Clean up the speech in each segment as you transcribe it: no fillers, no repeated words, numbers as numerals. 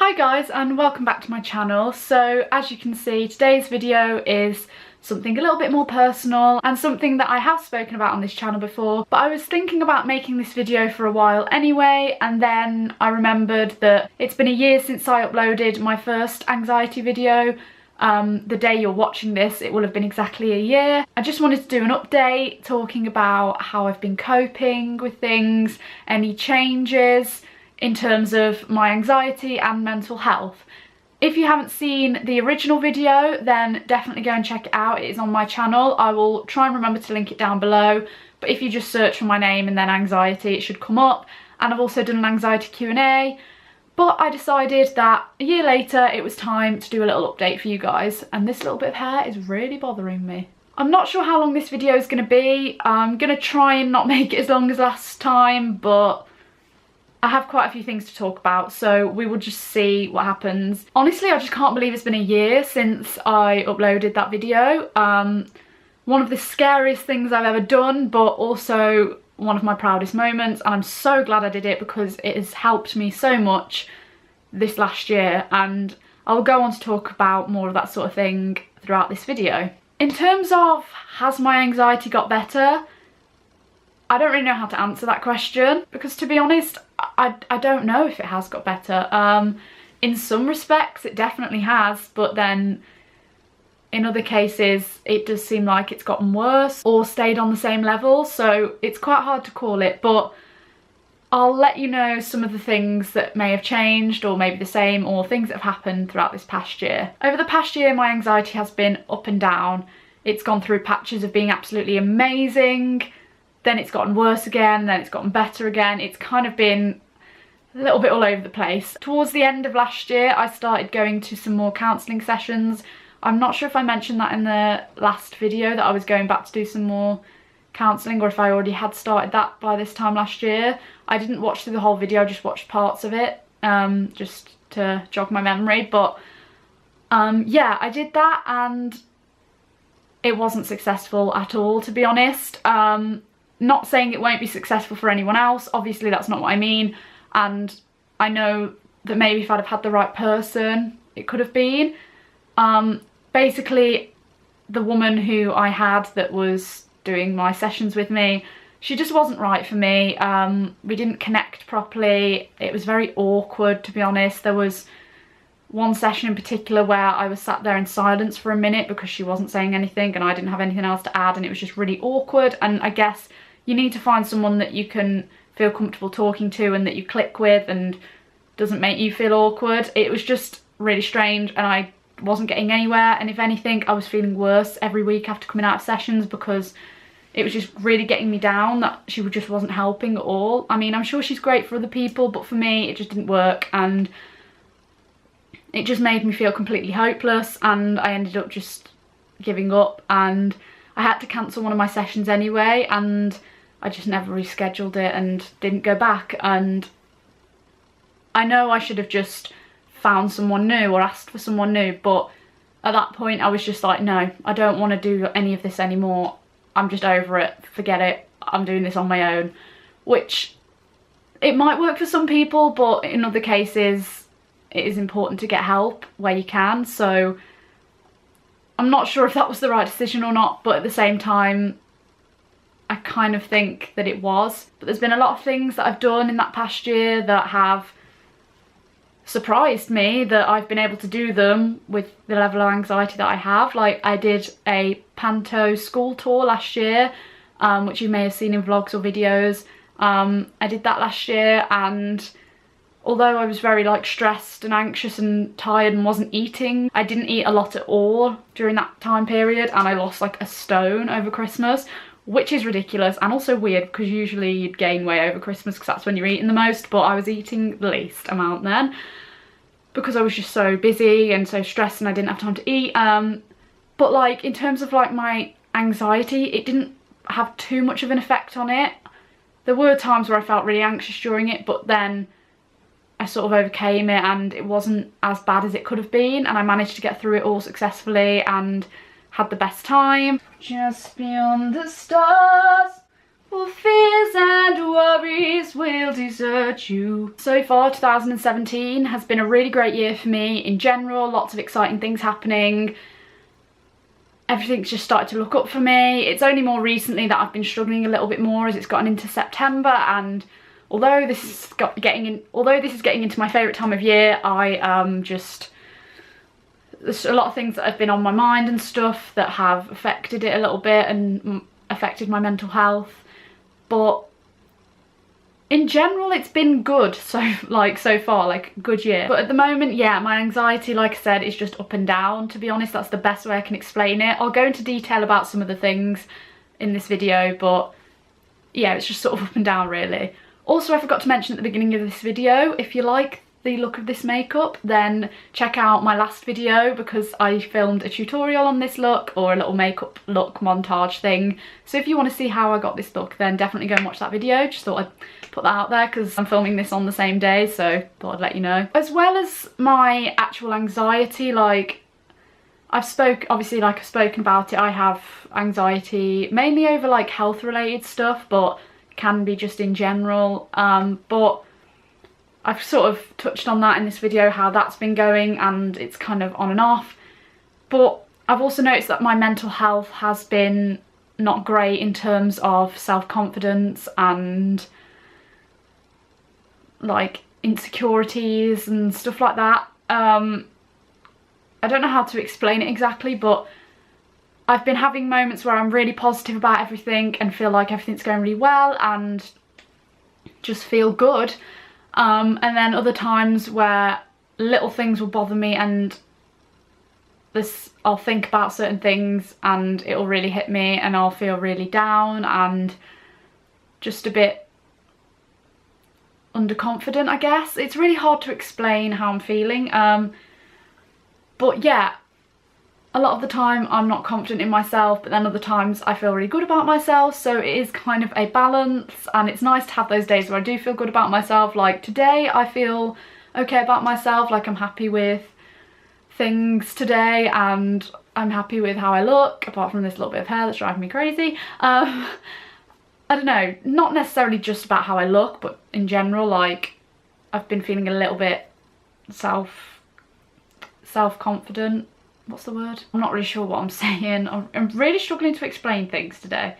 Hi guys, and welcome back to my channel. So as you can see, today's video is something a little bit more personal and something that I have spoken about on this channel before, but I was thinking about making this video for a while anyway, and then I remembered that it's been a year since I uploaded my first anxiety video. The day you're watching this, it will have been exactly a year. I just wanted to do an update talking about how I've been coping with things, any changes in terms of my anxiety and mental health. If you haven't seen the original video, then definitely go and check it out. It is on my channel. I will try and remember to link it down below, but if you just search for my name and then anxiety, it should come up. And I've also done an anxiety Q&A, but I decided that a year later it was time to do a little update for you guys, and this little bit of hair is really bothering me. I'm not sure how long this video is going to be. I'm going to try and not make it as long as last time, but I have quite a few things to talk about, so we will just see what happens. Honestly, I just can't believe it's been a year since I uploaded that video. One of the scariest things I've ever done, but also one of my proudest moments, and I'm so glad I did it because it has helped me so much this last year, and I'll go on to talk about more of that sort of thing throughout this video. In terms of, has my anxiety got better? I don't really know how to answer that question, because to be honest, I don't know if it has got better. In some respects it definitely has, but then in other cases it does seem like it's gotten worse or stayed on the same level, so it's quite hard to call it, but I'll let you know some of the things that may have changed or maybe the same, or things that have happened throughout this past year. Over the past year my anxiety has been up and down. It's gone through patches of being absolutely amazing, then it's gotten worse again, then it's gotten better again. It's kind of been a little bit all over the place. Towards the end of last year I started going to some more counselling sessions. I'm not sure if I mentioned that in the last video, that I was going back to do some more counselling, or if I already had started that by this time last year. I didn't watch through the whole video, I just watched parts of it just to jog my memory, but yeah, I did that and it wasn't successful at all, to be honest. Not saying it won't be successful for anyone else, obviously that's not what I mean, and I know that maybe if I'd have had the right person it could have been. Basically the woman who I had that was doing my sessions with me, she just wasn't right for me. We didn't connect properly, it was very awkward, to be honest. There was one session in particular where I was sat there in silence for a minute because she wasn't saying anything and I didn't have anything else to add, and it was just really awkward. And I guess you need to find someone that you can feel comfortable talking to and that you click with and doesn't make you feel awkward. It was just really strange and I wasn't getting anywhere, and if anything I was feeling worse every week after coming out of sessions because it was just really getting me down that she just wasn't helping at all. I mean, I'm sure she's great for other people, but for me it just didn't work, and it just made me feel completely hopeless, and I ended up just giving up, and I had to cancel one of my sessions anyway, and I just never rescheduled it and didn't go back. And I know I should have just found someone new or asked for someone new, but at that point I was just like, no, I don't want to do any of this anymore. I'm just over it, forget it, I'm doing this on my own. Which, it might work for some people, but in other cases it is important to get help where you can. So I'm not sure if that was the right decision or not, but at the same time I kind of think that it was. But there's been a lot of things that I've done in that past year that have surprised me, that I've been able to do them with the level of anxiety that I have. Like, I did a panto school tour last year, which you may have seen in vlogs or videos. I did that last year, and although I was very like stressed and anxious and tired and wasn't eating, I didn't eat a lot at all during that time period, and I lost like a stone over Christmas, which is ridiculous and also weird because usually you'd gain weight over Christmas because that's when you're eating the most, but I was eating the least amount then because I was just so busy and so stressed and I didn't have time to eat. But like, in terms of like my anxiety, it didn't have too much of an effect on it. There were times where I felt really anxious during it, but then I sort of overcame it and it wasn't as bad as it could have been, and I managed to get through it all successfully and had the best time. Just beyond the stars, All fears and worries will desert you. So far, 2017 has been a really great year for me in general. Lots of exciting things happening. Everything's just started to look up for me. It's only more recently that I've been struggling a little bit more as it's gotten into September, and although this is getting into my favourite time of year, there's a lot of things that have been on my mind and stuff that have affected it a little bit and affected my mental health. But in general, it's been good so far, like good year. But at the moment, yeah, my anxiety, like I said, is just up and down. To be honest, that's the best way I can explain it. I'll go into detail about some of the things in this video, but yeah, it's just sort of up and down really. Also, I forgot to mention at the beginning of this video, if you like the look of this makeup, then check out my last video because I filmed a tutorial on this look, or a little makeup look montage thing. So if you want to see how I got this look, then definitely go and watch that video. Just thought I'd put that out there because I'm filming this on the same day, so thought I'd let you know. As well as my actual anxiety, like I've spoken about it, I have anxiety mainly over like health related stuff, but can be just in general. But I've sort of touched on that in this video, how that's been going, and it's kind of on and off. But I've also noticed that my mental health has been not great in terms of self-confidence and like insecurities and stuff like that. I don't know how to explain it exactly, but I've been having moments where I'm really positive about everything and feel like everything's going really well and just feel good. And then other times where little things will bother me and I'll think about certain things and it'll really hit me and I'll feel really down and just a bit underconfident, I guess. It's really hard to explain how I'm feeling. But yeah, a lot of the time I'm not confident in myself, but then other times I feel really good about myself, so it is kind of a balance, and it's nice to have those days where I do feel good about myself. Like today I feel okay about myself, like I'm happy with things today and I'm happy with how I look, apart from this little bit of hair that's driving me crazy. I don't know, not necessarily just about how I look, but in general, like I've been feeling a little bit self-confident. What's the word? I'm not really sure what I'm saying. I'm really struggling to explain things today.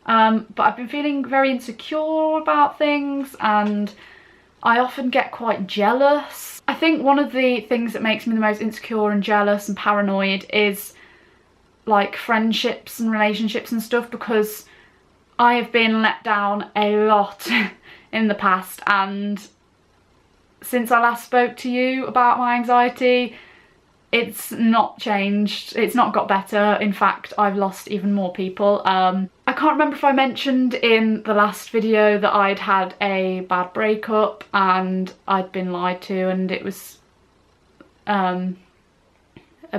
But I've been feeling very insecure about things, and I often get quite jealous. I think one of the things that makes me the most insecure and jealous and paranoid is like friendships and relationships and stuff, because I have been let down a lot in the past, and since I last spoke to you about my anxiety, it's not changed, it's not got better. In fact, I've lost even more people. I can't remember if I mentioned in the last video that I'd had a bad breakup and I'd been lied to, and it was a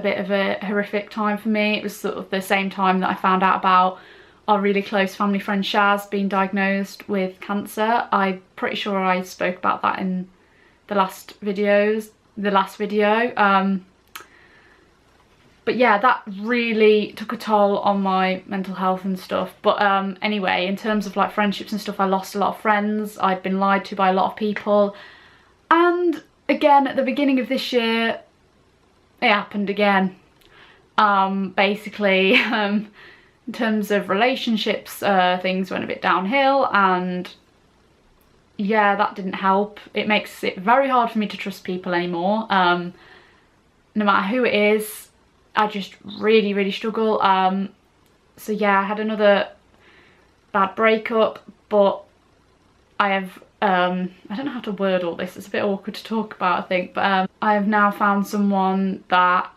bit of a horrific time for me. It was sort of the same time that I found out about our really close family friend Shaz being diagnosed with cancer. I'm pretty sure I spoke about that in the last video. But yeah, that really took a toll on my mental health and stuff. But anyway, in terms of like friendships and stuff, I lost a lot of friends. I'd been lied to by a lot of people. And again, at the beginning of this year, it happened again. Basically, in terms of relationships, things went a bit downhill, and yeah, that didn't help. It makes it very hard for me to trust people anymore. No matter who it is, I just really struggle. So yeah, I had another bad breakup, but I have I don't know how to word all this, it's a bit awkward to talk about, I think, but I have now found someone that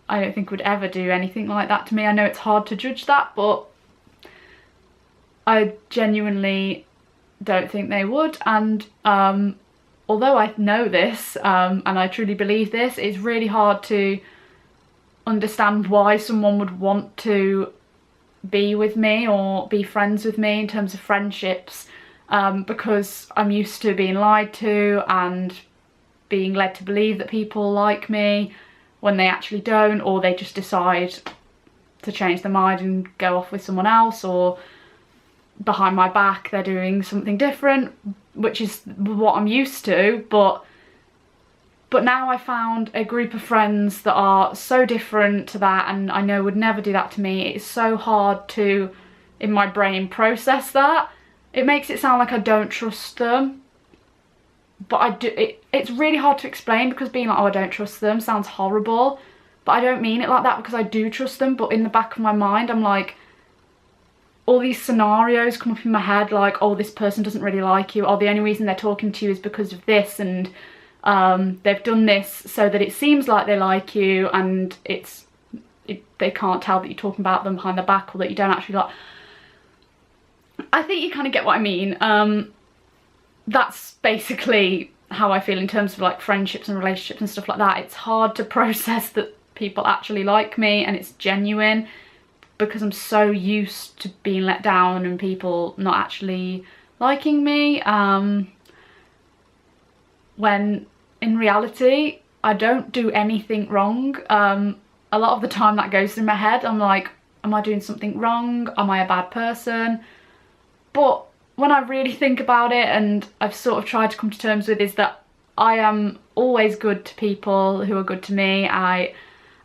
I don't think would ever do anything like that to me. I know it's hard to judge that, but I genuinely don't think they would. And although I know this and I truly believe this, it's really hard to understand why someone would want to be with me or be friends with me in terms of friendships, because I'm used to being lied to and being led to believe that people like me when they actually don't, or they just decide to change their mind and go off with someone else, or behind my back they're doing something different, which is what I'm used to, but now I found a group of friends that are so different to that, and I know would never do that to me. It's so hard to, in my brain, process that. It makes it sound like I don't trust them, but I do. It's really hard to explain, because being like, oh, I don't trust them sounds horrible, but I don't mean it like that, because I do trust them. But in the back of my mind, I'm like, all these scenarios come up in my head, like, oh, this person doesn't really like you, or the only reason they're talking to you is because of this, and they've done this so that it seems like they like you, and they can't tell that you're talking about them behind their back, or that you don't actually like. I think you kind of get what I mean. That's basically how I feel in terms of like friendships and relationships and stuff like that. It's hard to process that people actually like me and it's genuine, because I'm so used to being let down and people not actually liking me, when in reality I don't do anything wrong. A lot of the time that goes through my head. I'm like, am I doing something wrong? Am I a bad person? But when I really think about it, and I've sort of tried to come to terms with, is that I am always good to people who are good to me.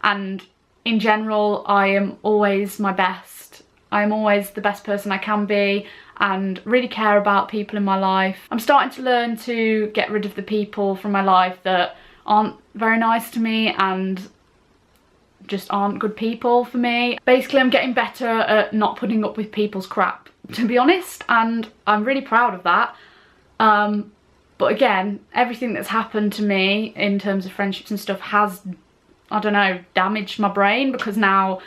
And in general, I am always my best. I am always the best person I can be, and really care about people in my life. I'm starting to learn to get rid of the people from my life that aren't very nice to me and just aren't good people for me. Basically, I'm getting better at not putting up with people's crap, to be honest, and I'm really proud of that. But again, everything that's happened to me in terms of friendships and stuff has, I don't know, damaged my brain, because now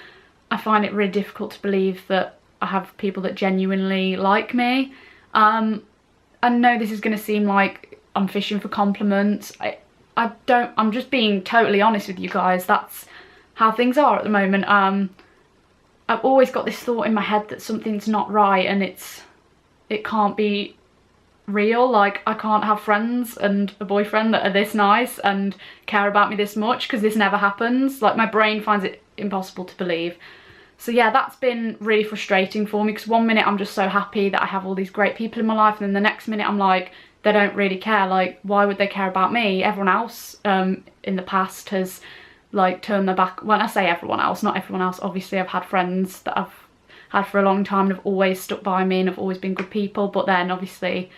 I find it really difficult to believe that I have people that genuinely like me. I know this is going to seem like I'm fishing for compliments. I'm just being totally honest with you guys. That's how things are at the moment. I've always got this thought in my head that something's not right, and it can't be real. Like, I can't have friends and a boyfriend that are this nice and care about me this much, because this never happens. Like, my brain finds it impossible to believe. So yeah, that's been really frustrating for me, because one minute I'm just so happy that I have all these great people in my life, and then the next minute I'm like, they don't really care. Like, why would they care about me? Everyone else in the past has like turned their back. When I say everyone else, not everyone else, obviously I've had friends that I've had for a long time and have always stuck by me and have always been good people, but then obviously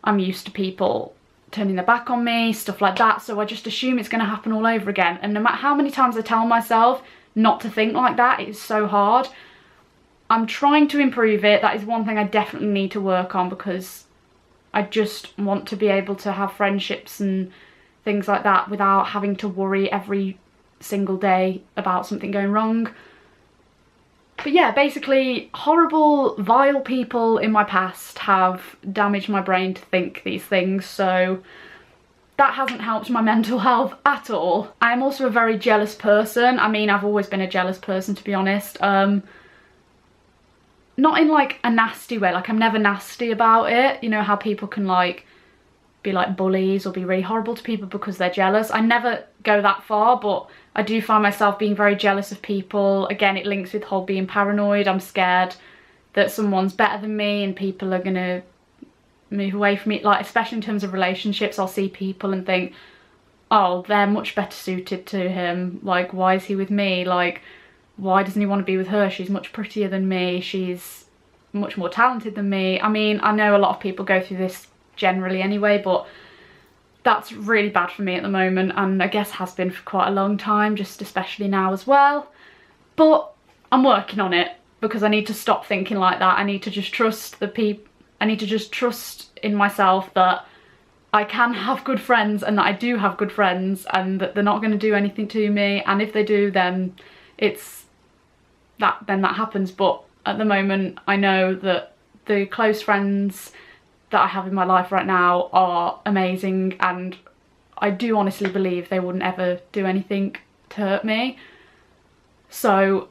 I'm used to people turning their back on me, stuff like that, so I just assume it's going to happen all over again. And no matter how many times I tell myself not to think like that, it's so hard. I'm trying to improve it. That is one thing I definitely need to work on, because I just want to be able to have friendships and things like that without having to worry every single day about something going wrong. But yeah, basically, horrible, vile people in my past have damaged my brain to think these things, so that hasn't helped my mental health at all. I'm also a very jealous person. I mean, I've always been a jealous person, to be honest. Not in like a nasty way, like I'm never nasty about it. You know how people can like be like bullies or be really horrible to people because they're jealous. I never go that far, but I do find myself being very jealous of people. Again, it links with whole being paranoid. I'm scared that someone's better than me and people are gonna move away from me. Like, especially in terms of relationships, I'll see people and think, oh, they're much better suited to him. Like, why is he with me? Like, why doesn't he want to be with her? She's much prettier than me. She's much more talented than me. I mean, I know a lot of people go through this generally anyway, but that's really bad for me at the moment, and I guess has been for quite a long time, just especially now as well. But I'm working on it, because I need to stop thinking like that. I need to just trust the people. I need to just trust in myself that I can have good friends, and that I do have good friends, and that they're not going to do anything to me, and if they do, then that happens. But at the moment, I know that the close friends that I have in my life right now are amazing, and I do honestly believe they wouldn't ever do anything to hurt me. So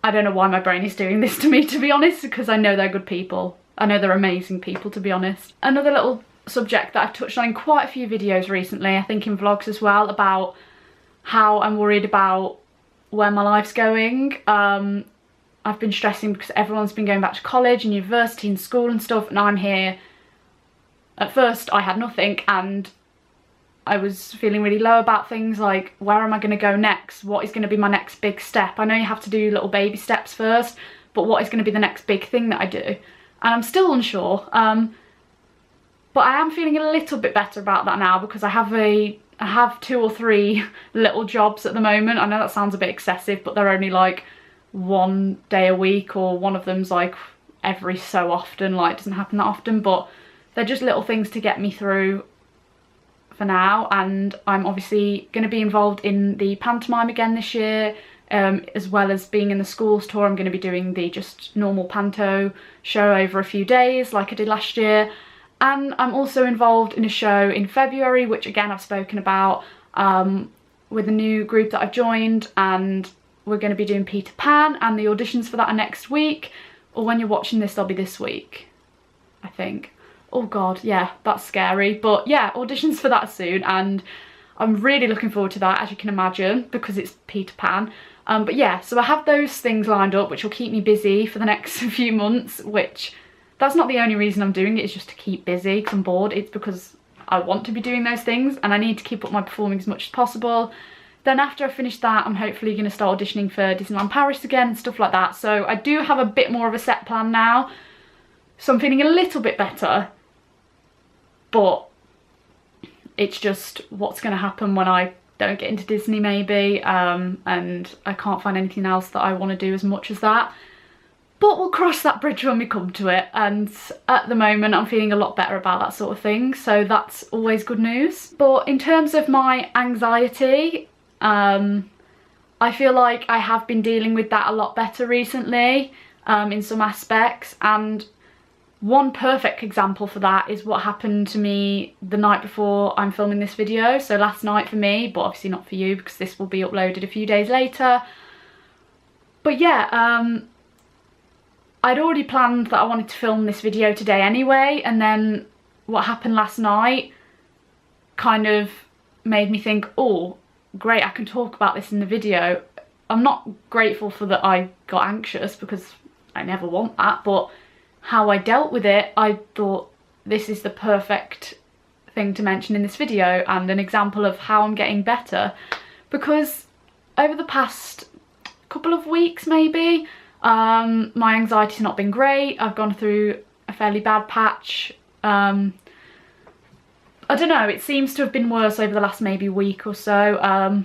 I don't know why my brain is doing this to me, to be honest, because I know they're good people. I know they're amazing people, to be honest. Another little subject that I've touched on in quite a few videos recently, I think in vlogs as well, about how I'm worried about where my life's going. I've been stressing because everyone's been going back to college and university and school and stuff, and I'm here. At first I had nothing, and I was feeling really low about things like, where am I going to go next? What is going to be my next big step? I know you have to do little baby steps first, but what is going to be the next big thing that I do? And I'm still unsure. But I am feeling a little bit better about that now, because I have 2 or 3 little jobs at the moment. I know that sounds a bit excessive, but they're only like 1 day a week, or one of them's like every so often, like it doesn't happen that often, but they're just little things to get me through for now. And I'm obviously going to be involved in the pantomime again this year, as well as being in the schools tour. I'm going to be doing the just normal panto show over a few days like I did last year. And I'm also involved in a show in February, which again I've spoken about, with a new group that I've joined, and we're going to be doing Peter Pan, and the auditions for that are next week, or when you're watching this they'll be this week, I think. Oh god, yeah, that's scary. But yeah, auditions for that soon, and I'm really looking forward to that, as you can imagine, because it's Peter Pan. But yeah, so I have those things lined up which will keep me busy for the next few months, which that's not the only reason I'm doing it, it's just to keep busy because I'm bored. It's because I want to be doing those things and I need to keep up my performing as much as possible. Then after I finish that, I'm hopefully going to start auditioning for Disneyland Paris again and stuff like that. So I do have a bit more of a set plan now, so I'm feeling a little bit better. But it's just what's going to happen when I don't get into Disney maybe, and I can't find anything else that I want to do as much as that. But we'll cross that bridge when we come to it, and at the moment I'm feeling a lot better about that sort of thing, so that's always good news. But in terms of my anxiety, I feel like I have been dealing with that a lot better recently, in some aspects, and one perfect example for that is what happened to me the night before I'm filming this video. So last night for me, but obviously not for you because this will be uploaded a few days later. But yeah, I'd already planned that I wanted to film this video today anyway, and then what happened last night kind of made me think, oh great, I can talk about this in the video. I'm not grateful for that I got anxious, because I never want that, but how I dealt with it, I thought this is the perfect thing to mention in this video and an example of how I'm getting better. Because over the past couple of weeks maybe, my anxiety's not been great. I've gone through a fairly bad patch. I don't know, it seems to have been worse over the last maybe week or so.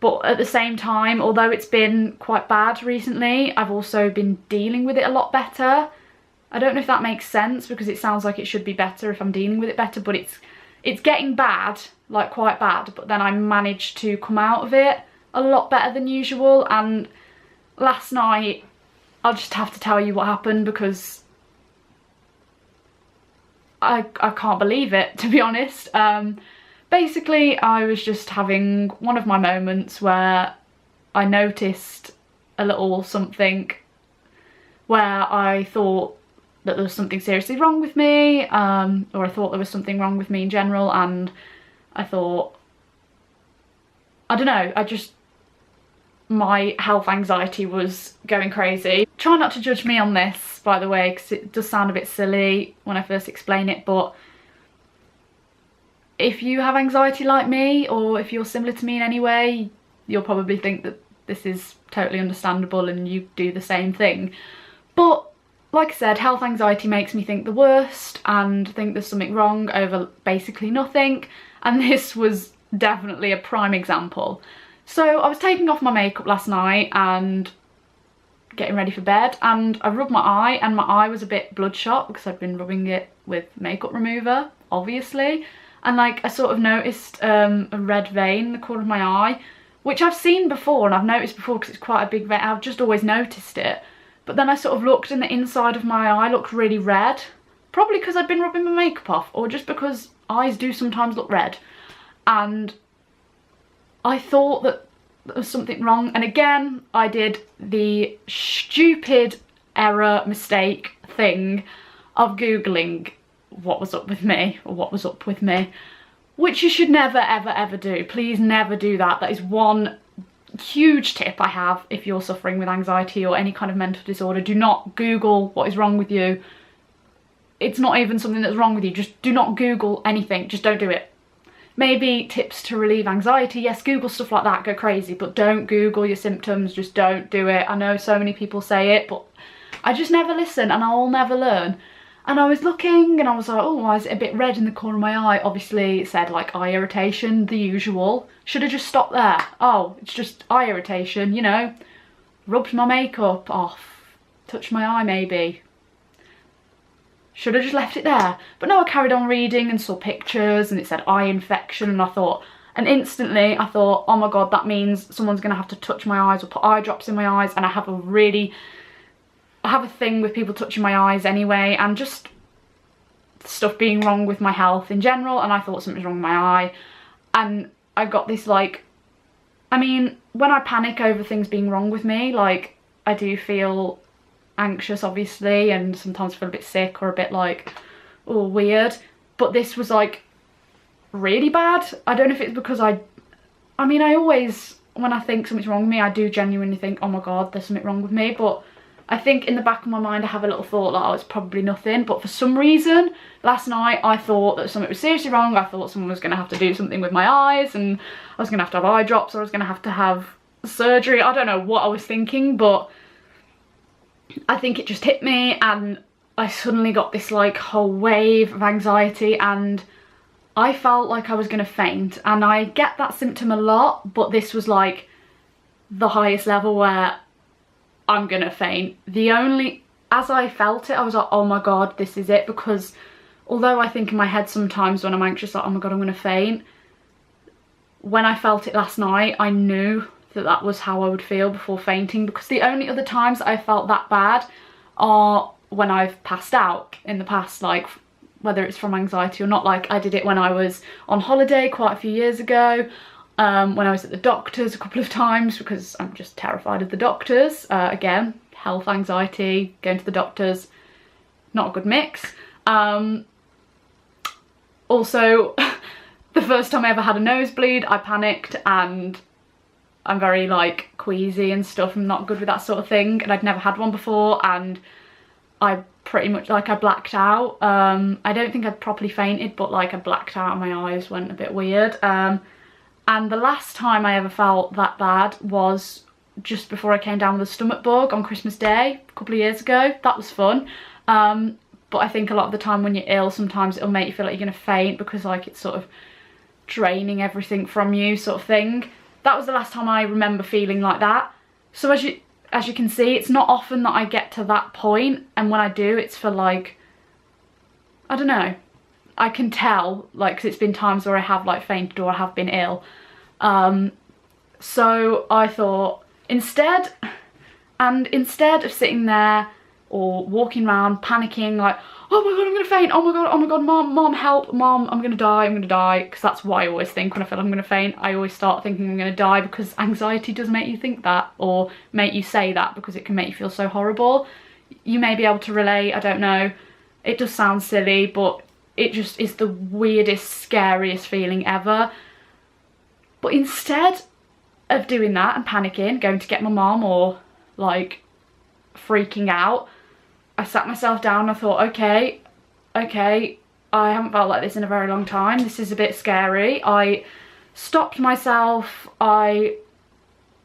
But at the same time, although it's been quite bad recently, I've also been dealing with it a lot better. I don't know if that makes sense, because it sounds like it should be better if I'm dealing with it better, but it's getting bad, like quite bad, but then I managed to come out of it a lot better than usual. And last night, I'll just have to tell you what happened, because I can't believe it, to be honest. Basically, I was just having one of my moments where I noticed a little something where I thought that there was something seriously wrong with me, or I thought there was something wrong with me in general, and I thought, I don't know, my health anxiety was going crazy. Try not to judge me on this, by the way, because it does sound a bit silly when I first explain it, but if you have anxiety like me, or if you're similar to me in any way, you'll probably think that this is totally understandable and you do the same thing. But like I said, health anxiety makes me think the worst and think there's something wrong over basically nothing, and this was definitely a prime example. So I was taking off my makeup last night and getting ready for bed, and I rubbed my eye, and my eye was a bit bloodshot because I'd been rubbing it with makeup remover, obviously. And like I sort of noticed a red vein in the corner of my eye, which I've seen before and I've noticed before because it's quite a big vein. I've just always noticed it. But then I sort of looked and the inside of my eye looked really red. Probably because I'd been rubbing my makeup off, or just because eyes do sometimes look red. And I thought that there was something wrong. And again, I did the stupid mistake thing of Googling what was up with me, or what was up with me, which you should never ever ever do. Please never do that. That is one huge tip I have if you're suffering with anxiety or any kind of mental disorder: do not Google what is wrong with you. It's not even something that's wrong with you. Just do not Google anything. Just don't do it. Maybe tips to relieve anxiety, yes, Google stuff like that, go crazy, but don't Google your symptoms. Just don't do it. I know so many people say it, but I just never listen, and I'll never learn. And I was looking and I was like, oh, why is it a bit red in the corner of my eye? Obviously it said like eye irritation, the usual. Should have just stopped there. Oh, it's just eye irritation, you know. Rubbed my makeup off, touched my eye maybe. Should have just left it there. But no, I carried on reading and saw pictures and it said eye infection, and I thought, and instantly I thought, oh my god, that means someone's gonna have to touch my eyes or put eye drops in my eyes. And I have a thing with people touching my eyes anyway, and just stuff being wrong with my health in general, and I thought something's wrong with my eye. And I got this, like, I mean, when I panic over things being wrong with me, like, I do feel anxious obviously, and sometimes feel a bit sick or a bit like, oh, weird. But this was like really bad. I don't know if it's because I mean, I always, when I think something's wrong with me, I do genuinely think, oh my god, there's something wrong with me. But I think in the back of my mind I have a little thought like, oh, it's probably nothing. But for some reason last night I thought that something was seriously wrong. I thought someone was going to have to do something with my eyes, and I was going to have eye drops, or I was going to have surgery. I don't know what I was thinking, but I think it just hit me, and I suddenly got this like whole wave of anxiety, and I felt like I was going to faint. And I get that symptom a lot, but this was like the highest level where I'm gonna faint. As I felt it, I was like, oh my god, this is it. Because although I think in my head sometimes when I'm anxious, like, oh my god, I'm gonna faint, when I felt it last night, I knew that that was how I would feel before fainting. Because the only other times I felt that bad are when I've passed out in the past, like whether it's from anxiety or not. Like I did it when I was on holiday quite a few years ago, when I was at the doctor's a couple of times, because I'm just terrified of the doctors. Again, health anxiety, going to the doctors, not a good mix. Also, the first time I ever had a nosebleed, I panicked, and I'm very like queasy and stuff. I'm not good with that sort of thing, and I'd never had one before, and I pretty much, like, I blacked out. I don't think I'd properly fainted, but like I blacked out and my eyes went a bit weird. And the last time I ever felt that bad was just before I came down with a stomach bug on Christmas Day a couple of years ago. That was fun. But I think a lot of the time when you're ill, sometimes it'll make you feel like you're gonna faint, because like it's sort of draining everything from you, sort of thing. That was the last time I remember feeling like that. So as you can see, it's not often that I get to that point, and when I do, it's for like, I don't know, I can tell, like, 'cause it's been times where I have like fainted or I have been ill. So I thought, instead of sitting there or walking around panicking like, oh my god, I'm gonna faint, oh my god, mom, help, mom, I'm gonna die, because that's what I always think when I feel I'm gonna faint. I always start thinking I'm gonna die, because anxiety does make you think that, or make you say that, because it can make you feel so horrible. You may be able to relate, I don't know. It does sound silly, but it just is the weirdest, scariest feeling ever. But instead of doing that and panicking, going to get my mom, or like freaking out, I sat myself down. I thought, okay, I haven't felt like this in a very long time. This is a bit scary. I stopped myself. I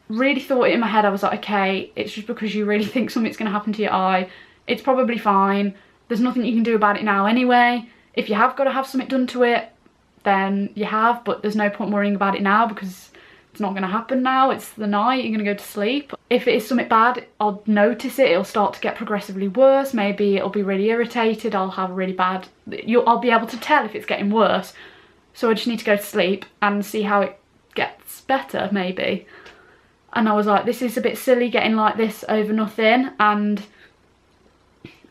really thought it in my head. I was like, okay, it's just because you really think something's going to happen to your eye. It's probably fine. There's nothing you can do about it now anyway. If you have got to have something done to it, then you have, but there's no point worrying about it now, because it's not going to happen now. It's the night, you're going to go to sleep. If it is something bad, I'll notice it. It'll start to get progressively worse. Maybe it'll be really irritated. I'll have really bad, I'll be able to tell if it's getting worse. So I just need to go to sleep and see how it gets better, maybe. And I was like, this is a bit silly getting like this over nothing. And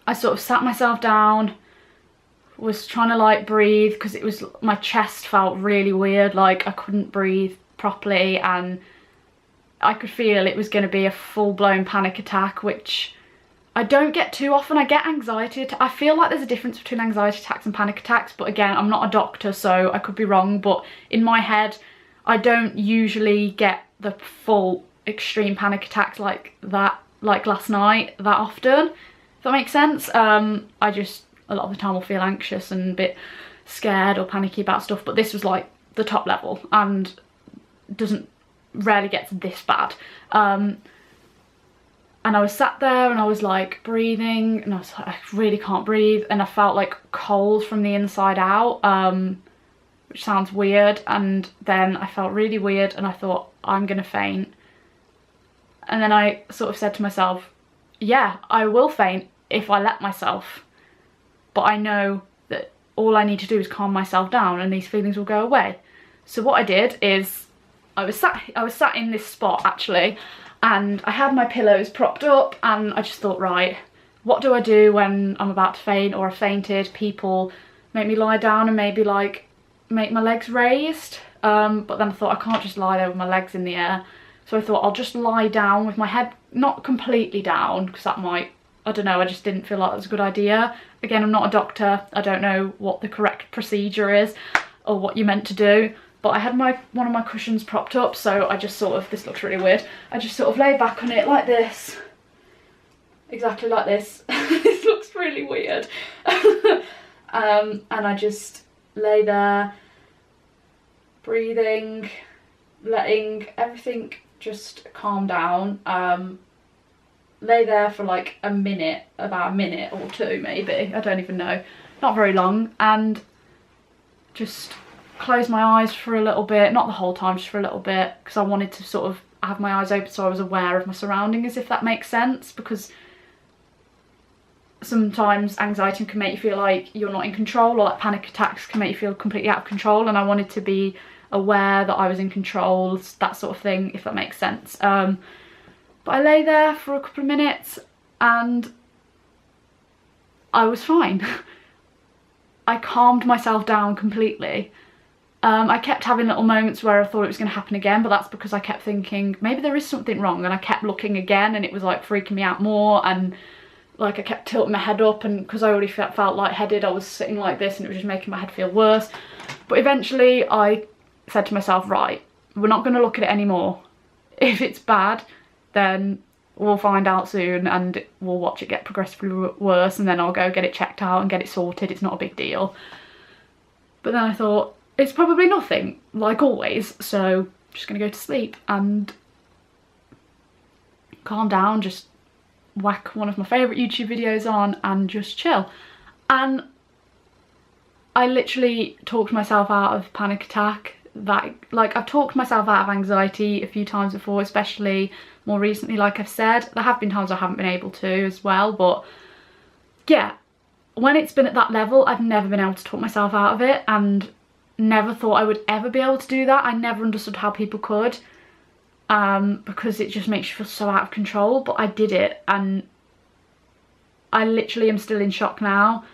I sort of sat myself down, was trying to like breathe, because it was, my chest felt really weird, like I couldn't breathe properly, and I could feel it was going to be a full-blown panic attack, which I don't get too often. I get anxiety I feel like there's a difference between anxiety attacks and panic attacks, but again, I'm not a doctor, so I could be wrong. But in my head, I don't usually get the full extreme panic attacks like that, like last night, that often, if that makes sense. I just, a lot of the time, will feel anxious and a bit scared or panicky about stuff, but this was like the top level and doesn't rarely get this bad. And I was sat there and I was like breathing, and I was like, I really can't breathe, and I felt like cold from the inside out, which sounds weird. And then I felt really weird and I thought, I'm gonna faint. And then I sort of said to myself, yeah, I will faint if I let myself, but I know that all I need to do is calm myself down and these feelings will go away. So what I did is, I was sat in this spot actually, and I had my pillows propped up, and I just thought, right, what do I do when I'm about to faint or I've fainted? People make me lie down and maybe like make my legs raised, but then I thought I can't just lie there with my legs in the air. So I thought I'll just lie down with my head not completely down, because that might, I don't know, I just didn't feel like that was a good idea. Again, I'm not a doctor, I don't know what the correct procedure is or what you're meant to do, but I had one of my cushions propped up, so I just sort of, this looks really weird, I just sort of lay back on it like this, exactly like this. This looks really weird. And I just lay there, breathing, letting everything just calm down. Lay there for like a minute, about a minute or two maybe, I don't even know, not very long, and just close my eyes for a little bit, not the whole time, just for a little bit, because I wanted to sort of have my eyes open so I was aware of my surroundings, if that makes sense, because sometimes anxiety can make you feel like you're not in control, or like panic attacks can make you feel completely out of control, and I wanted to be aware that I was in control, that sort of thing, if that makes sense. But I lay there for a couple of minutes and I was fine. I calmed myself down completely. I kept having little moments where I thought it was going to happen again, but that's because I kept thinking maybe there is something wrong, and I kept looking again and it was like freaking me out more, and like I kept tilting my head up, and because I already felt lightheaded, I was sitting like this and it was just making my head feel worse. But eventually I said to myself, right, we're not going to look at it anymore. If it's bad, then we'll find out soon and we'll watch it get progressively worse, and then I'll go get it checked out and get it sorted. It's not a big deal. But then I thought, it's probably nothing, like always, so I'm just gonna go to sleep and calm down, just whack one of my favourite YouTube videos on and just chill. And I literally talked myself out of panic attack. That, like, I've talked myself out of anxiety a few times before, especially more recently, like I've said. There have been times I haven't been able to as well, but yeah, when it's been at that level, I've never been able to talk myself out of it, and never thought I would ever be able to do that. I never understood how people could, because it just makes you feel so out of control, but I did it, and I literally am still in shock now.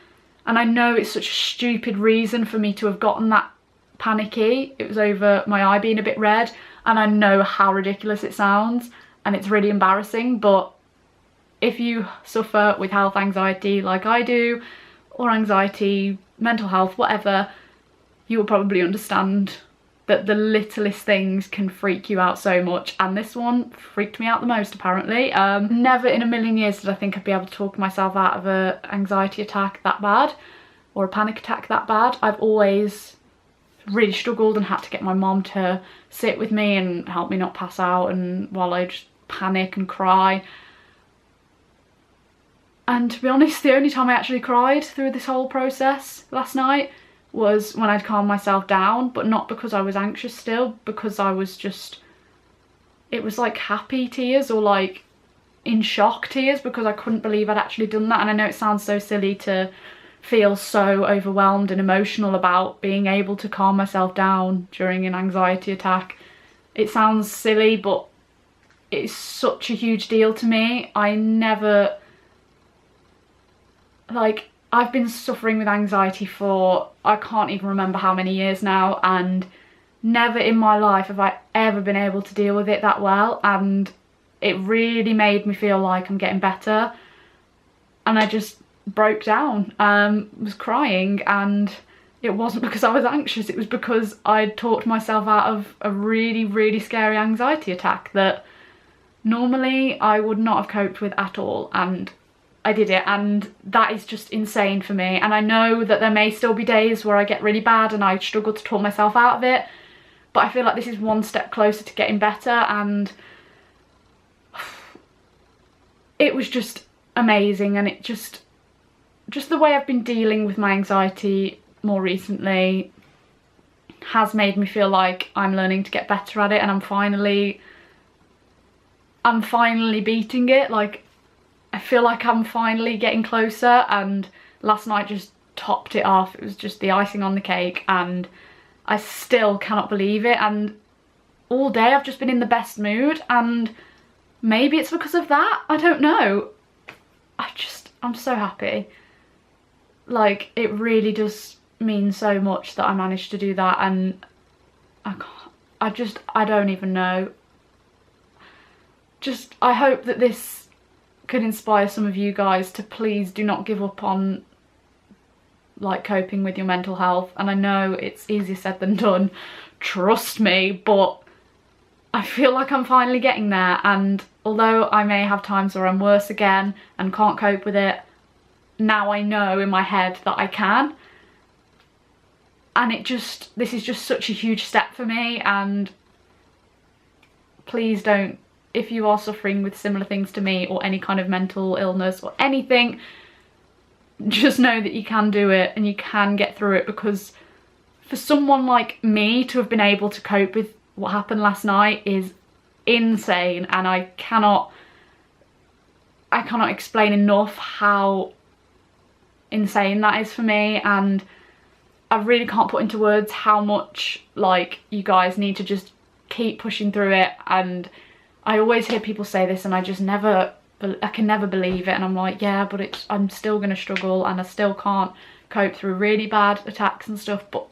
And I know it's such a stupid reason for me to have gotten that panicky. It was over my eye being a bit red, and I know how ridiculous it sounds and it's really embarrassing, but if you suffer with health anxiety like I do, or anxiety, mental health, whatever, you will probably understand that the littlest things can freak you out so much, and this one freaked me out the most apparently. Never in a million years did I think I'd be able to talk myself out of an anxiety attack that bad, or a panic attack that bad. I've always really struggled and had to get my mom to sit with me and help me not pass out, and while I just panic and cry. And to be honest, the only time I actually cried through this whole process last night was when I'd calmed myself down, but not because I was anxious still, because I was just, it was like happy tears, or like in shock tears, because I couldn't believe I'd actually done that. And I know it sounds so silly to feel so overwhelmed and emotional about being able to calm myself down during an anxiety attack. It sounds silly, but it's such a huge deal to me. I never, like, I've been suffering with anxiety for, I can't even remember how many years now, and never in my life have I ever been able to deal with it that well, and it really made me feel like I'm getting better. And I just broke down, was crying, and it wasn't because I was anxious, it was because I'd talked myself out of a really, really scary anxiety attack that normally I would not have coped with at all, and I did it, and that is just insane for me. And I know that there may still be days where I get really bad and I struggle to talk myself out of it, but I feel like this is one step closer to getting better, and it was just amazing. And it just the way I've been dealing with my anxiety more recently has made me feel like I'm learning to get better at it, and I'm finally beating it. Like, I feel like I'm finally getting closer, and last night just topped it off. It was just the icing on the cake, and I still cannot believe it. And all day I've just been in the best mood, and maybe it's because of that, I don't know. I'm so happy. Like, it really does mean so much that I managed to do that, and I don't even know. I hope that this could inspire some of you guys to please do not give up on like coping with your mental health. And I know it's easier said than done, trust me, but I feel like I'm finally getting there. And although I may have times where I'm worse again and can't cope with it, now I know in my head that I can. And this is just such a huge step for me. And please don't, if you are suffering with similar things to me, or any kind of mental illness or anything, just know that you can do it and you can get through it. Because for someone like me to have been able to cope with what happened last night is insane, and I cannot explain enough how insane that is for me. And I really can't put into words how much like you guys need to just keep pushing through it. And I always hear people say this, and I can never believe it. And I'm like, yeah, but I'm still gonna struggle, and I still can't cope through really bad attacks and stuff. But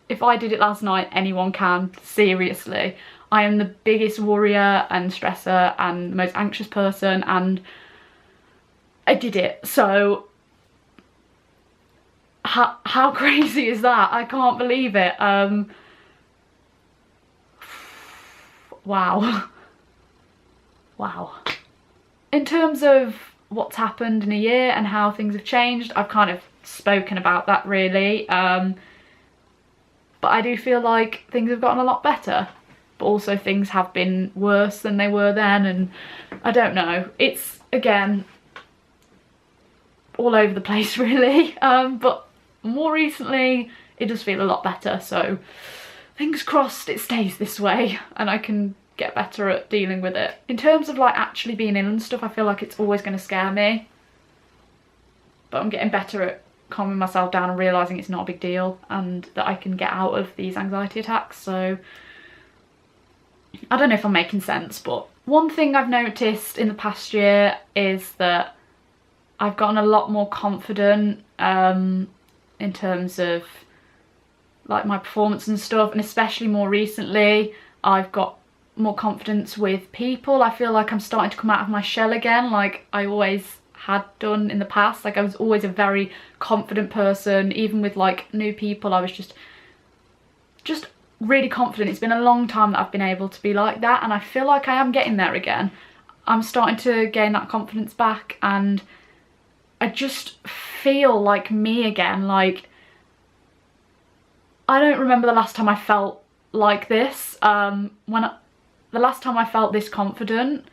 if I did it last night, anyone can, seriously. I am the biggest worrier and stressor and the most anxious person, and I did it. So how crazy is that? I can't believe it. Wow. Wow. In terms of what's happened in a year and how things have changed, I've kind of spoken about that really. But I do feel like things have gotten a lot better, but also things have been worse than they were then, and I don't know. It's, again, all over the place really, but more recently it does feel a lot better, so fingers crossed it stays this way and I can get better at dealing with it. In terms of like actually being ill and stuff, I feel like it's always going to scare me, but I'm getting better at calming myself down and realising it's not a big deal and that I can get out of these anxiety attacks. So I don't know if I'm making sense, but one thing I've noticed in the past year is that I've gotten a lot more confident in terms of like my performance and stuff, and especially more recently I've got more confidence with people. I feel like I'm starting to come out of my shell again, like I always had done in the past. Like I was always a very confident person, even with like new people. I was just really confident. It's been a long time that I've been able to be like that, and I feel like I am getting there again. I'm starting to gain that confidence back, and I just feel like me again. Like, I don't remember the last time I felt like this. The last time I felt this confident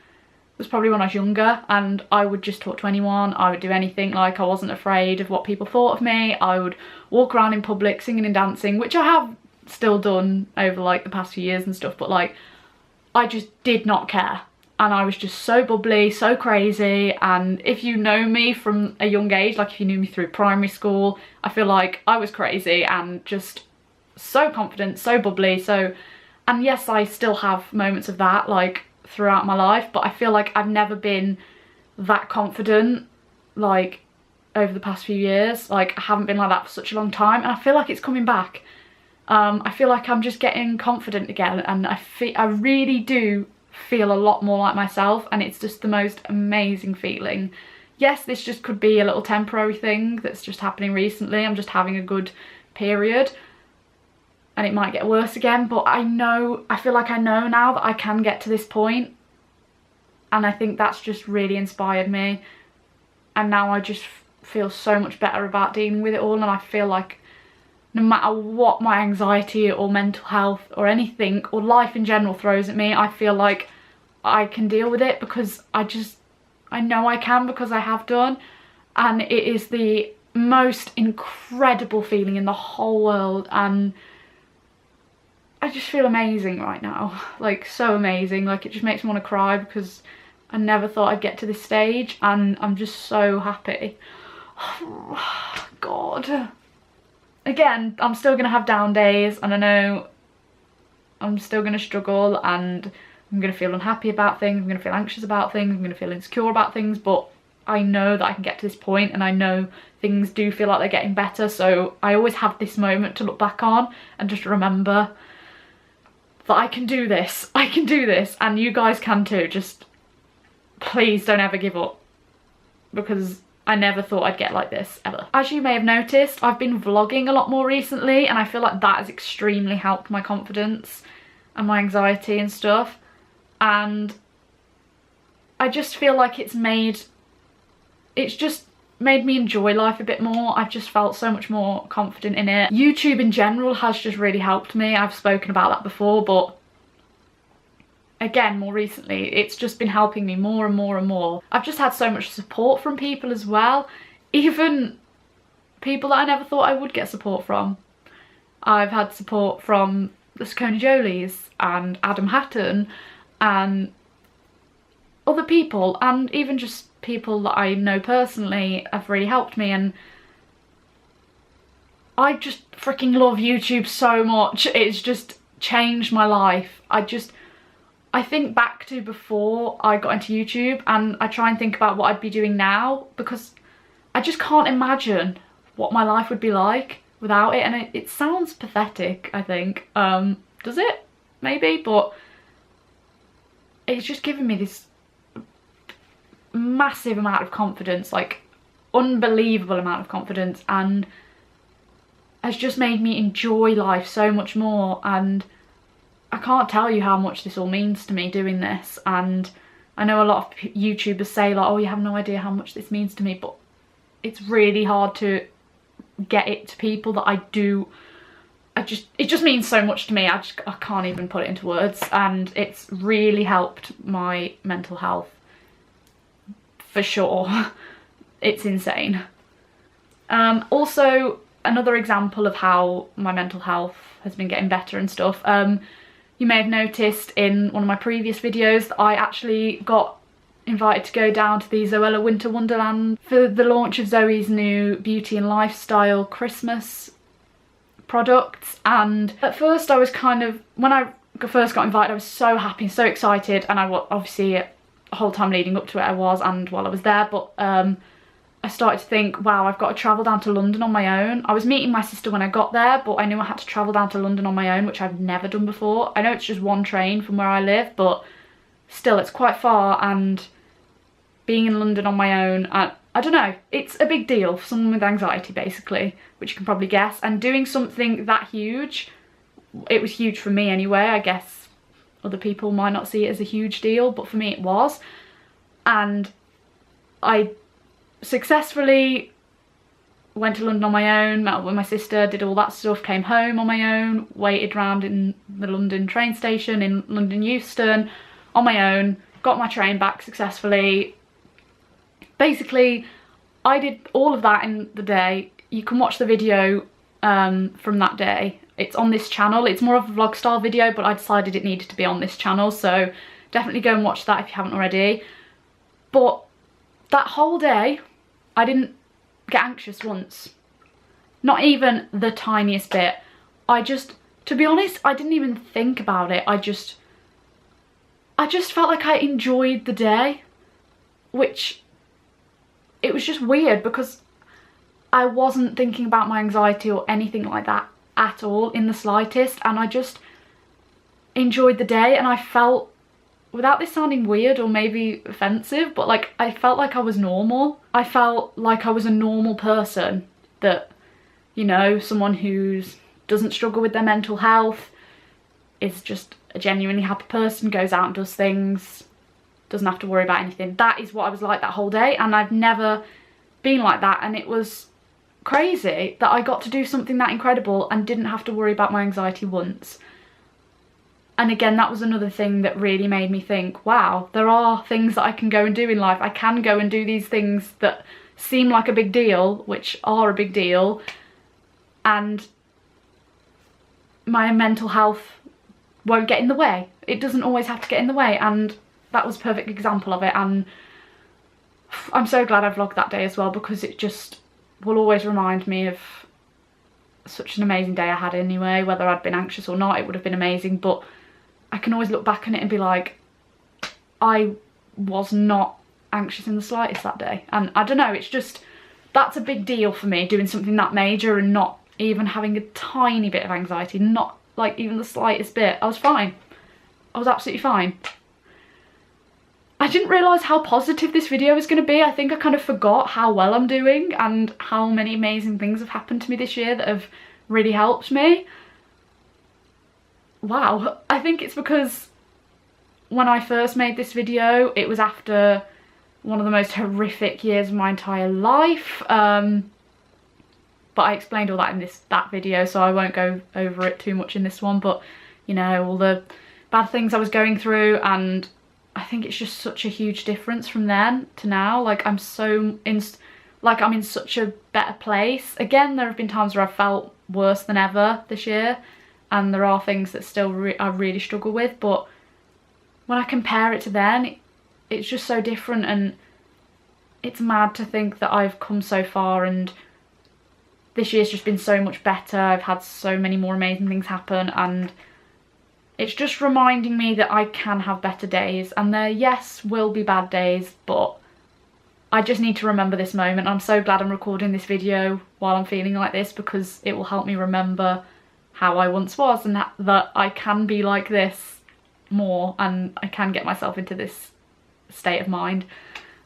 was probably when I was younger, and I would just talk to anyone. I would do anything. Like, I wasn't afraid of what people thought of me. I would walk around in public singing and dancing, which I have still done over like the past few years and stuff, but like I just did not care. And I was just so bubbly, so crazy. And if you know me from a young age, like if you knew me through primary school, I feel like I was crazy and just so confident, so bubbly. So, and yes, I still have moments of that like throughout my life, but I feel like I've never been that confident like over the past few years. Like, I haven't been like that for such a long time, and I feel like it's coming back. I feel like I'm just getting confident again, and I really do feel a lot more like myself, and it's just the most amazing feeling. Yes, this just could be a little temporary thing that's just happening recently. I'm just having a good period, and it might get worse again, but I feel like I know now that I can get to this point, and I think that's just really inspired me, and now I just feel so much better about dealing with it all, and I feel like no matter what my anxiety or mental health or anything or life in general throws at me, I feel like I can deal with it because I know I can, because I have done, and it is the most incredible feeling in the whole world, and I just feel amazing right now, like so amazing. Like, it just makes me want to cry because I never thought I'd get to this stage, and I'm just so happy. God. Again, I'm still gonna have down days, and I know I'm still gonna struggle, and I'm gonna feel unhappy about things, I'm gonna feel anxious about things, I'm gonna feel insecure about things, but I know that I can get to this point, and I know things do feel like they're getting better, so I always have this moment to look back on and just remember that I can do this, and you guys can too. Just please don't ever give up, because I never thought I'd get like this, ever. As you may have noticed, I've been vlogging a lot more recently, and I feel like that has extremely helped my confidence and my anxiety and stuff, and I just feel like it's just made me enjoy life a bit more. I've just felt so much more confident in it. YouTube in general has just really helped me. I've spoken about that before, but again, more recently, it's just been helping me more and more and more. I've just had so much support from people as well, even people that I never thought I would get support from. I've had support from the Sakoni Jolies and Adam Hatton and other people, and even just people that I know personally have really helped me, and I just freaking love YouTube so much. It's just changed my life. I think back to before I got into YouTube, and I try and think about what I'd be doing now, because I just can't imagine what my life would be like without it, and it sounds pathetic, I think. Does it? Maybe, but it's just given me this massive amount of confidence, like unbelievable amount of confidence, and has just made me enjoy life so much more, and I can't tell you how much this all means to me doing this. And I know a lot of YouTubers say like, oh, you have no idea how much this means to me, but it's really hard to get it to people that I do. It just means so much to me. I can't even put it into words, and it's really helped my mental health for sure. It's insane. Also, another example of how my mental health has been getting better and stuff, you may have noticed in one of my previous videos that I actually got invited to go down to the Zoella Winter Wonderland for the launch of Zoe's new beauty and lifestyle Christmas products. And at first I was kind of, when I first got invited, I was so happy and so excited, and I was obviously the whole time leading up to it I was, and while I was there, but I started to think, wow, I've got to travel down to London on my own. I was meeting my sister when I got there, but I knew I had to travel down to London on my own, which I've never done before. I know it's just one train from where I live, but still, it's quite far, and being in London on my own, I don't know, it's a big deal for someone with anxiety, basically, which you can probably guess, and doing something that huge, it was huge for me anyway. I guess other people might not see it as a huge deal, but for me it was, and I successfully went to London on my own, met up with my sister, did all that stuff, came home on my own, waited around in the London train station in London Euston on my own, got my train back successfully. Basically, I did all of that in the day. You can watch the video from that day. It's on this channel. It's more of a vlog style video, but I decided it needed to be on this channel, so definitely go and watch that if you haven't already. But that whole day, I didn't get anxious once. Not even the tiniest bit. To be honest, I didn't even think about it. I just felt like I enjoyed the day, which, it was just weird because I wasn't thinking about my anxiety or anything like that at all in the slightest, and I just enjoyed the day, and I felt, without this sounding weird or maybe offensive, but like, I felt like I was normal. I felt like I was a normal person that you know, someone who doesn't struggle with their mental health, is just a genuinely happy person, goes out and does things, doesn't have to worry about anything. That is what I was like that whole day, and I've never been like that, and it was crazy that I got to do something that incredible and didn't have to worry about my anxiety once. And again, that was another thing that really made me think, wow, there are things that I can go and do in life. I can go and do these things that seem like a big deal, which are a big deal, and my mental health won't get in the way. It doesn't always have to get in the way, and that was a perfect example of it. And I'm so glad I vlogged that day as well, because it just will always remind me of such an amazing day I had anyway. Whether I'd been anxious or not, it would have been amazing, but I can always look back on it and be like, I was not anxious in the slightest that day. And I don't know, it's just, that's a big deal for me, doing something that major and not even having a tiny bit of anxiety, not like even the slightest bit. I was fine. I was absolutely fine. I didn't realise how positive this video was going to be. I think I kind of forgot how well I'm doing and how many amazing things have happened to me this year that have really helped me. Wow, I think it's because when I first made this video, it was after one of the most horrific years of my entire life. But I explained all that in that video, so I won't go over it too much in this one. But, you know, all the bad things I was going through, and I think it's just such a huge difference from then to now. Like, I'm in such a better place. Again, there have been times where I've felt worse than ever this year, and there are things that still I really struggle with, but when I compare it to then, it's just so different, and it's mad to think that I've come so far, and this year's just been so much better. I've had so many more amazing things happen, and it's just reminding me that I can have better days, and there, yes, will be bad days, but I just need to remember this moment. I'm so glad I'm recording this video while I'm feeling like this, because it will help me remember how I once was, and that I can be like this more, and I can get myself into this state of mind.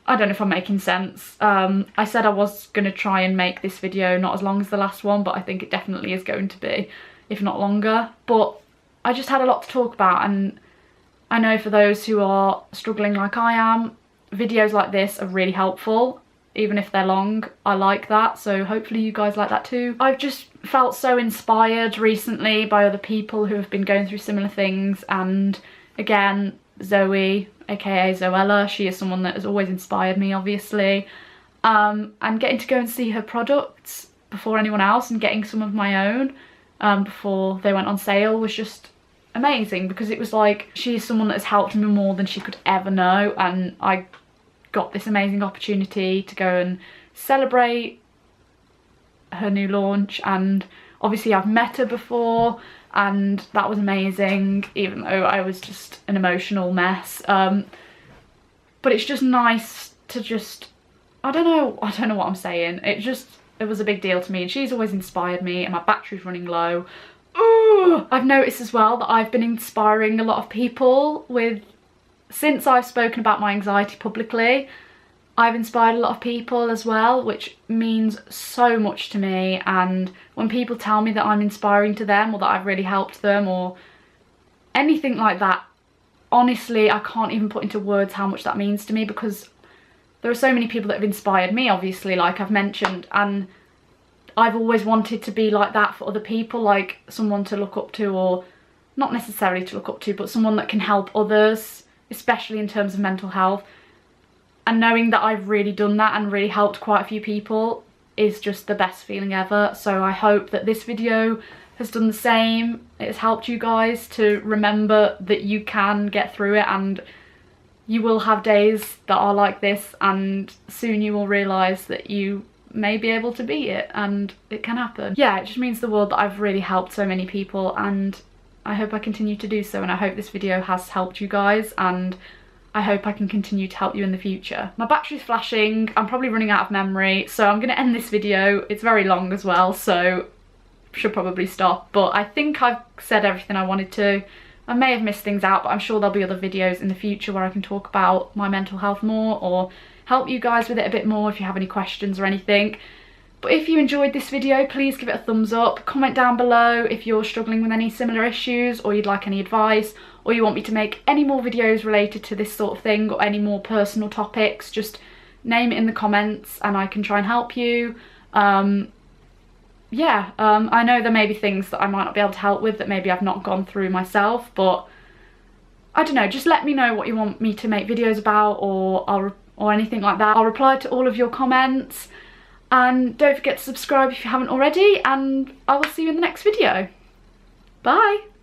I don't know if I'm making sense. I said I was going to try and make this video not as long as the last one, but I think it definitely is going to be, if not longer. But I just had a lot to talk about, and I know for those who are struggling like I am, videos like this are really helpful. Even if they're long, I like that, so hopefully you guys like that too. I've just felt so inspired recently by other people who have been going through similar things, and again, Zoe, aka Zoella, she is someone that has always inspired me, obviously. And getting to go and see her products before anyone else, and getting some of my own before they went on sale, was just amazing, because it was like, she is someone that has helped me more than she could ever know, and I got this amazing opportunity to go and celebrate her new launch. And obviously I've met her before, and that was amazing, even though I was just an emotional mess. But it's just nice to just, I don't know what I'm saying. It was a big deal to me, and she's always inspired me, and my battery's running low. Ooh, I've noticed as well that I've been inspiring a lot of people since I've spoken about my anxiety publicly. I've inspired a lot of people as well, which means so much to me. And when people tell me that I'm inspiring to them, or that I've really helped them, or anything like that, honestly, I can't even put into words how much that means to me, because there are so many people that have inspired me, obviously, like I've mentioned, and I've always wanted to be like that for other people, like someone to look up to, or not necessarily to look up to, but someone that can help others, especially in terms of mental health. And knowing that I've really done that and really helped quite a few people is just the best feeling ever. So I hope that this video has done the same. It has helped you guys to remember that you can get through it, and you will have days that are like this, and soon you will realise that you may be able to beat it, and it can happen. Yeah, it just means the world that I've really helped so many people, and I hope I continue to do so, and I hope this video has helped you guys, and I hope I can continue to help you in the future. My battery's flashing, I'm probably running out of memory, so I'm going to end this video. It's very long as well, so should probably stop, but I think I've said everything I wanted to. I may have missed things out, but I'm sure there'll be other videos in the future where I can talk about my mental health more, or help you guys with it a bit more if you have any questions or anything. But if you enjoyed this video, please give it a thumbs up. Comment down below if you're struggling with any similar issues, or you'd like any advice, or you want me to make any more videos related to this sort of thing, or any more personal topics. Just name it in the comments and I can try and help you. I know there may be things that I might not be able to help with that maybe I've not gone through myself, but I don't know, just let me know what you want me to make videos about, or anything like that. I'll reply to all of your comments, and don't forget to subscribe if you haven't already, and I will see you in the next video. Bye!